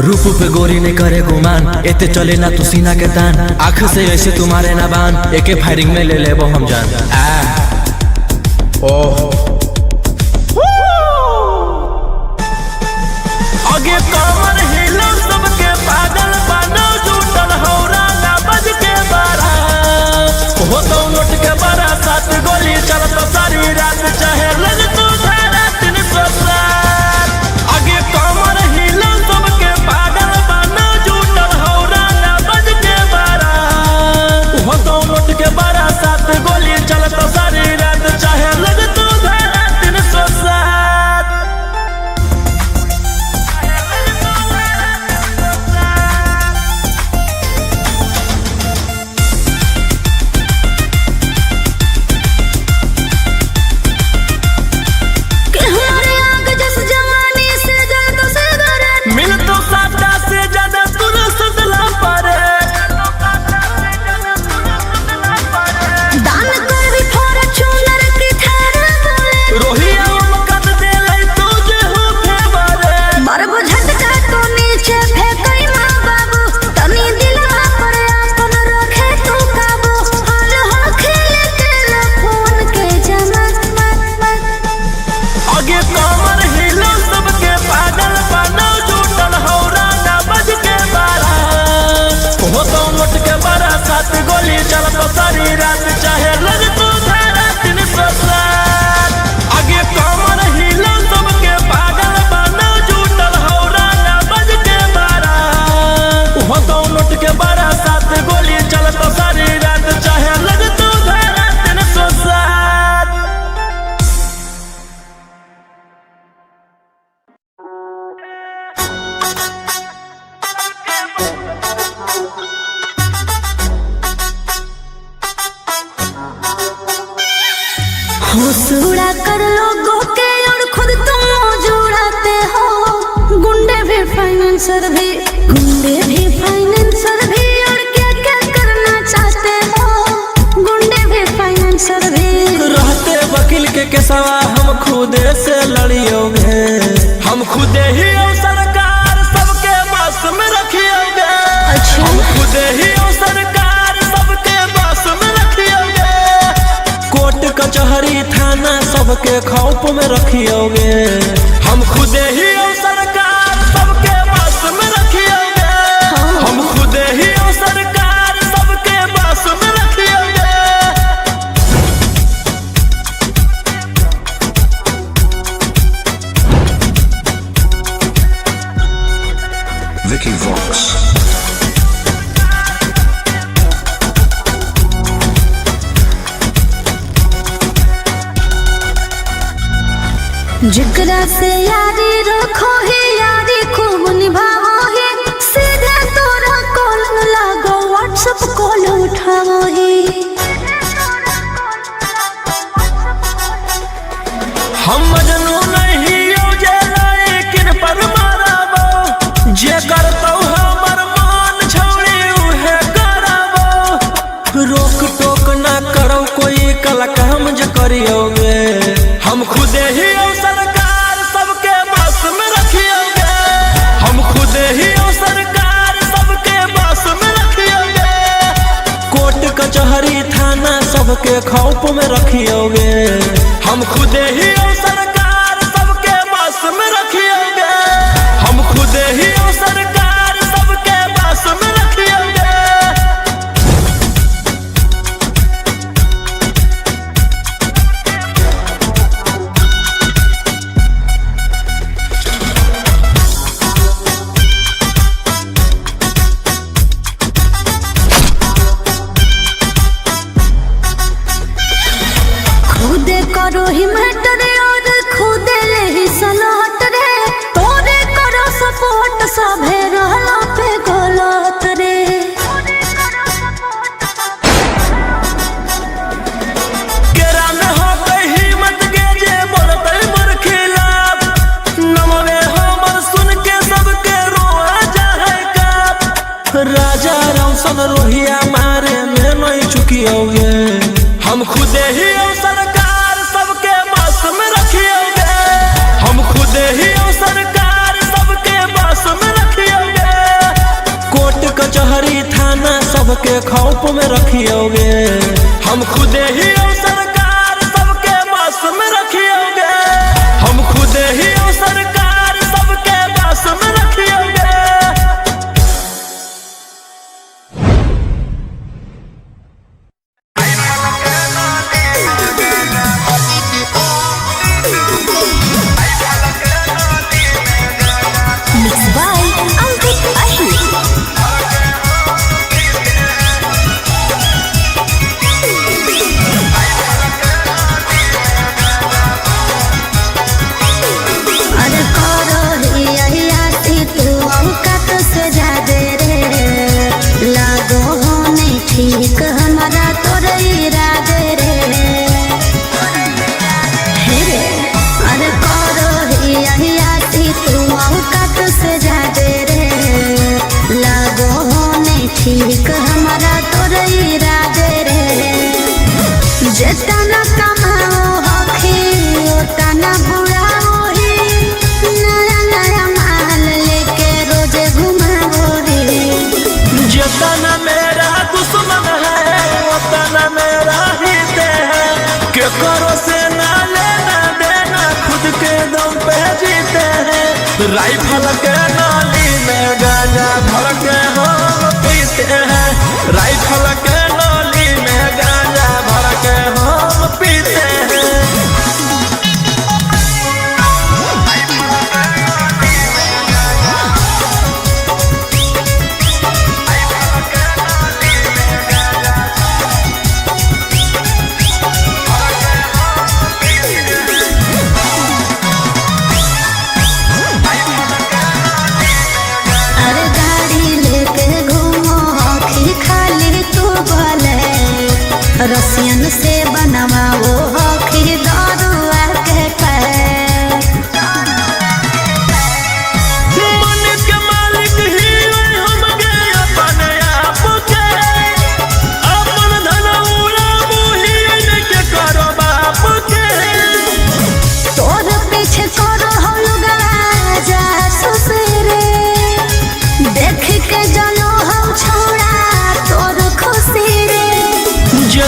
रूप पे गोरी ने करे गुमान एते चले ना तू सीना के तान आँख से ऐसे तुम्हारे ना बान एके फायरिंग में ले लेबो हम जान ओह आगे कमर हिलो सबके पागल बनो जुटल हौरा ना बज के बारा हो तो नोट के बारा 7 गोली चलत सारी रात चाहे लग तो धारा 307 आगे कमर हिलो सबके पागल बनो जुटल हौरा ना बज के बारा हो तो नोट के बारा 7 गोली चलत सारी रात चाहे लग तो धारा 307 कि हमारे आग जस जवानी से जल्द से डरे मिल तो साटा से ज्यादा तूने सदला पारे दान कर भी फोड़ चुनर की थारा बोले रोहिया मकद दे लै तुझे हो फेवरे मरबो झटका तो नीचे फेंकई माँ बाबू तनी दिलवा पर अपन रखे तू काबू हाल हो खेले तेरा फोन के जमात मत मत आगे कमर हिलो सबके पागल बनो जुटल हौरा ना बज के बारा हो तो नोट के बारा 7 गोली चलत सारी रात चाहे लग तो धारा 307 आगे कमर हिलो सबके पागल बनो जुटल हौरा ना बज के बारा हो तो नोट के बारा 7 गोली चलत सारी रात चाहे लग तो धारा 307 होश उड़ा कर लोगों के और खुद तुम जुड़ाते हो गुंडे भी फाइनेंसर भी और क्या क्या करना चाहते हो गुंडे भी फाइनेंसर भी रहते के सवा हम खुदे से लड़ियोगे, हम खुदे ही हो सरकार सबके बस में रखियोगे। हम खुदे ही हो सरकार सबके बस में रखियोगे। कोर्ट कचहरी थाना सबके खौफ में रखियोगे। हम खुदे ही हो सरकार सबके बस में रखियोगे। हम खुदे ही हो सरकार सबके बस में रखियोगे। Vicky Vox. जिगरा से यारी रखो ही यारी खूब निभाओ ही, सीधे तोरा कॉल लागो व्हाट्सएप कॉल उठाओ ही। हम मजनू नहीं हो जेला लेकिन पर माराबो, जे करतो हमर मान छौड़ी उहे कराबो। रोक टोक ना करो कोई कल काम जे करियोगे। हम खुदे ही हो सरकार सबके बस में रखियोगे। हम खुदे ही हो सरकार सबके बस में रखियोगे। कोर्ट कचहरी थाना सबके खौफ में रखियोगे। हम खुदे ही हो सरकार सबके बस में रखियोगे। हम खुदे ही हो सरकार सबके बस में रखियोगे। खुदे करो ही मैटर और खुदे ले ही सलाट रे, तोरे करो सपोर्ट सभे रहला पे गलत रे। केरा में होते हिम्मत के जे बोलते मोर खिलाफ, नमवे हमर सुन के सबके रोआ जाए काप। राजा रौशन रोहिया मारे में नहीं चुकियोगे। हम खुदे ही हो सरकार सबके बस में रखियोगे। हम खुदे ही हो सरकार सबके बस में रखियोगे। कोर्ट कचहरी थाना सबके खौफ में रखियोगे। हम खुदे ही हो सरकार सबके बस में रखियोगे। हम खुदे ही हो सरकार सबके बस में रखियोगे। Mixed by Ankit Ahir.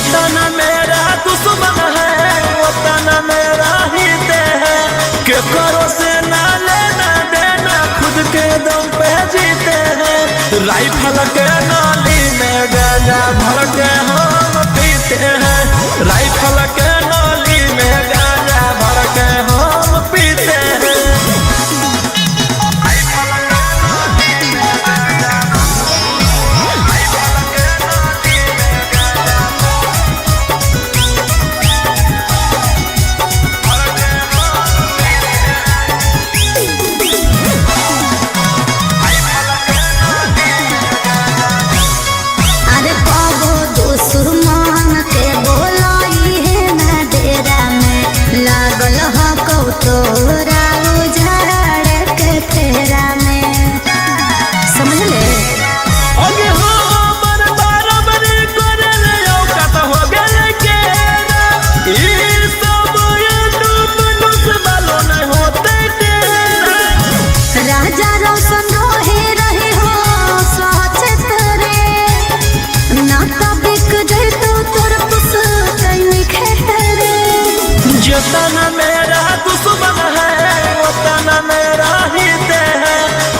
जितना मेरा दुश्मन है उतना मेरा हित है, के करो से ना लेना देना खुद के दम पे जीते हैं। राइफल के नाली में गांजा भर के हम पीते हैं, राइफल के नाली में गांजा भर के हम पीते हैं। अरे कबो दुश्मन के बोलाई है ना डेरा में लागल हो कौतोरा उजाड़ के फेरा में, समझ ले। अगे हमर बराबरी करले औकात हो गेले केरा, ई सब यूट्यूब न्यूज़ वालो नहीं होते तेरा। राजा रोशन रहे हो सचेत रे, ना तो बिक जाए तो तोर पुसतैनी खेत रे। जितना मेरा दुश्मन है उतना मेरा हित है,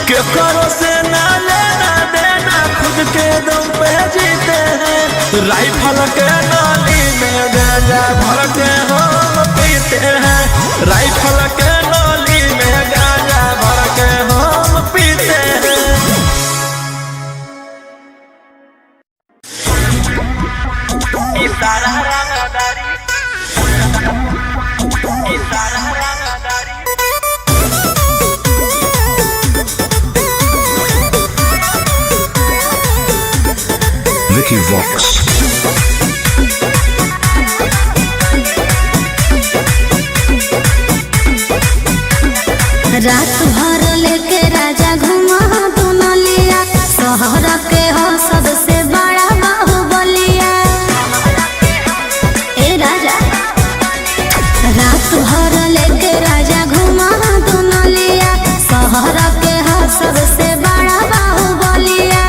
के करो से ना लेना देना खुद के दम पे जीते हैं। राइफल के नाली में गांजा भर के हम पीते हैं, राइफल के नाली में गांजा भर के हम पीते हैं। इशारा रंगदारी, इशारा रंगदारी। Vicky Vox. रात भर लेके राजा घुमा दुनलिया, शहर के हो सबसे बड़ा बाहुबलिया। ए राजा रात भर लेके राजा घुमा दुनलिया, शहर के हो सबसे बड़ा बाहुबलिया।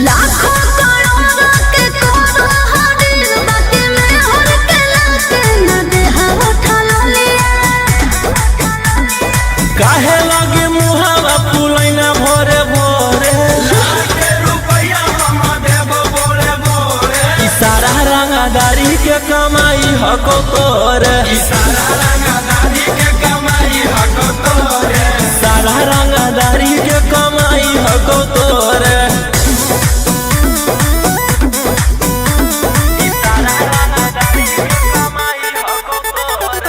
लाखों करोड़ों के करो हरिल बाटे में हर के लाके न देहा उठलिया। काहे लगे मुहावा फुलैना भोरे भोरे, इशारा रंगदारी के कमाई हको तोरे, इशारा रंगदारी के कमाई हको तोरे, सारा रंगदारी के कमाई हको तोरे। इशारा रंगदारी के कमाई हको तोरे।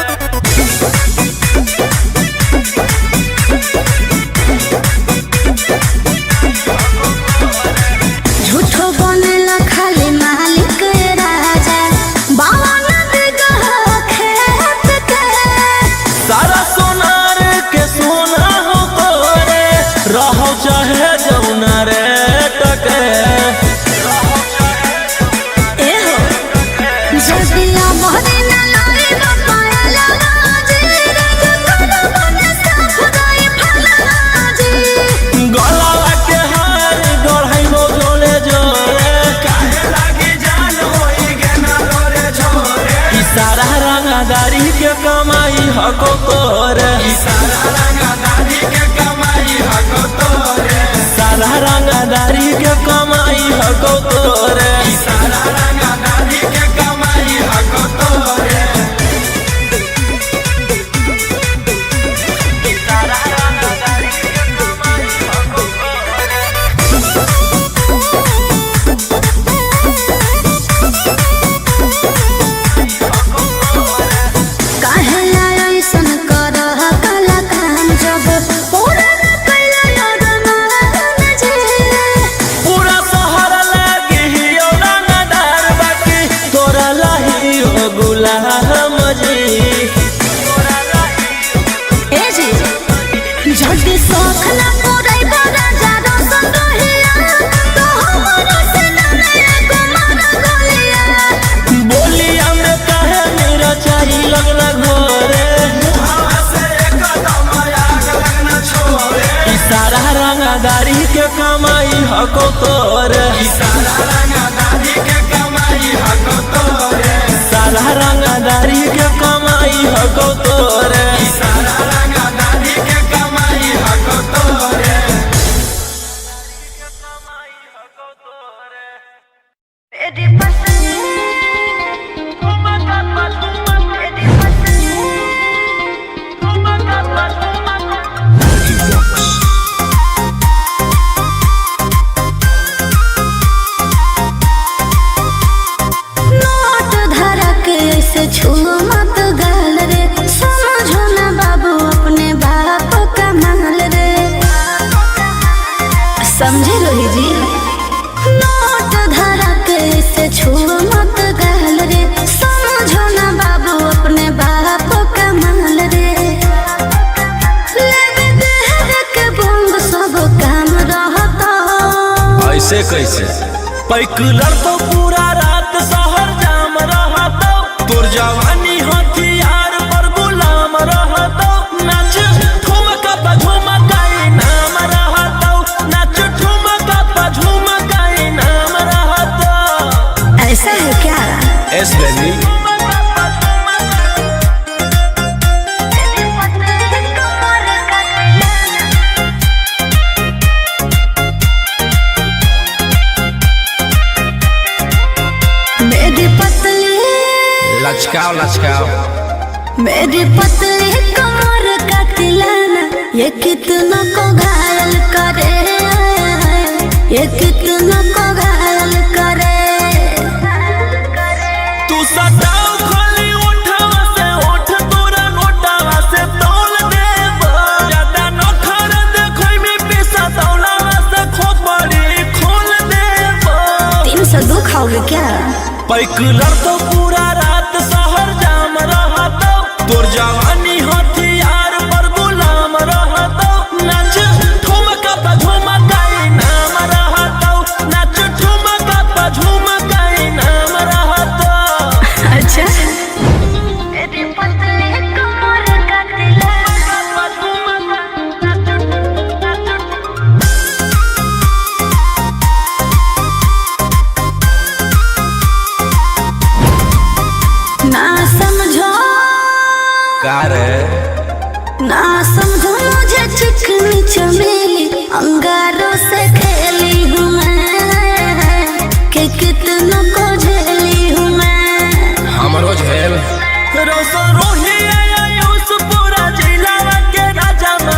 झूठो बनेला खाली मालिक राजा, बावन बिगहा खेत के। सारा सोनार के सोना हो तोरे, रहो चाहे जौना रे टके। ए हो जदिया बहरे न लाई पायला जी, रज कर बने साफ गई फलाजी। गलावा के हार गढ़ाई गो जोले जोरे, काहे लागी जान होई गेना जोरे जोरे। इशारा रंगदारी के कमाई हको तोरे, इशारा रंगदारी के कमाई हको तोरे, सारा रंगदारी के कमाई हको तोरे, इशारा रंगदारी के कमाई हको तोरे। इशारा रंगदारी के कमाई हको तोरे। काहे लाया ऐसन करह काला काम, जब पूरा न कैला यार मान जे। पूरा शहर लागी हियो रंगदार बाकी, तोरा लाही हो गुलाम जी। ए जी जल्दी शौख न पूरे राजा रोशन रहिया, तो हमरा से न एगो मार गलिया। बोलिया में काहे मेरा चाही लगना घोरे, इशारा रंगदारी के कमाई हको तोरे, इशारा रंगदारी के Vicky Vox. नोट धरा के ऐसे छू मत गाल रे, समझो ना बाबू अपने बाप का माल रे। समझे रोही जी? नोट धरा के ऐसे छू मत गाल रे, समझो ना बाबू अपने बाप का माल रे। लेवे देहरे के बंग सब काम रहता। ऐसे कैसे पैकुलर तो पूरा रात शहर जाम रहता, तोर जवानी हथियार पर गुलाम रहता। नाच ठुमका पे झुमकाई नाम रहता, नाच ठुमका पे झुमकाई नाम रहता। ऐसा है क्या? एस बेबी मेरी पतली लचकाओ लचकाओ, मेरी पतली कमर का तिलाना ये कितना को घायल करे, ये कितना को घायल करे। तू सटाओ खाली उठावा से उठ तोरा नोटावा से तौल देब। ज्यादा नखर देखोई में पैसा तौलावा से खोपड़ी खोल देब। 302 खाओगे क्या? पैकुलर तो पूरा रात शहर जाम रहता, तोर जवानी हथियार पर गुलाम रहता। नाच ठुमका पे झुमकाई नाम रहता, नाच ठुमका पे झुमकाई नाम रहता। अच्छा मेरी पतली कमर का ना समझो, का रे ना समझो मुझे चिकनी चमेली अंगारों से खेली हूँ मैं, कि कितना को झेली हूँ मैं। हमरो झेल रोशन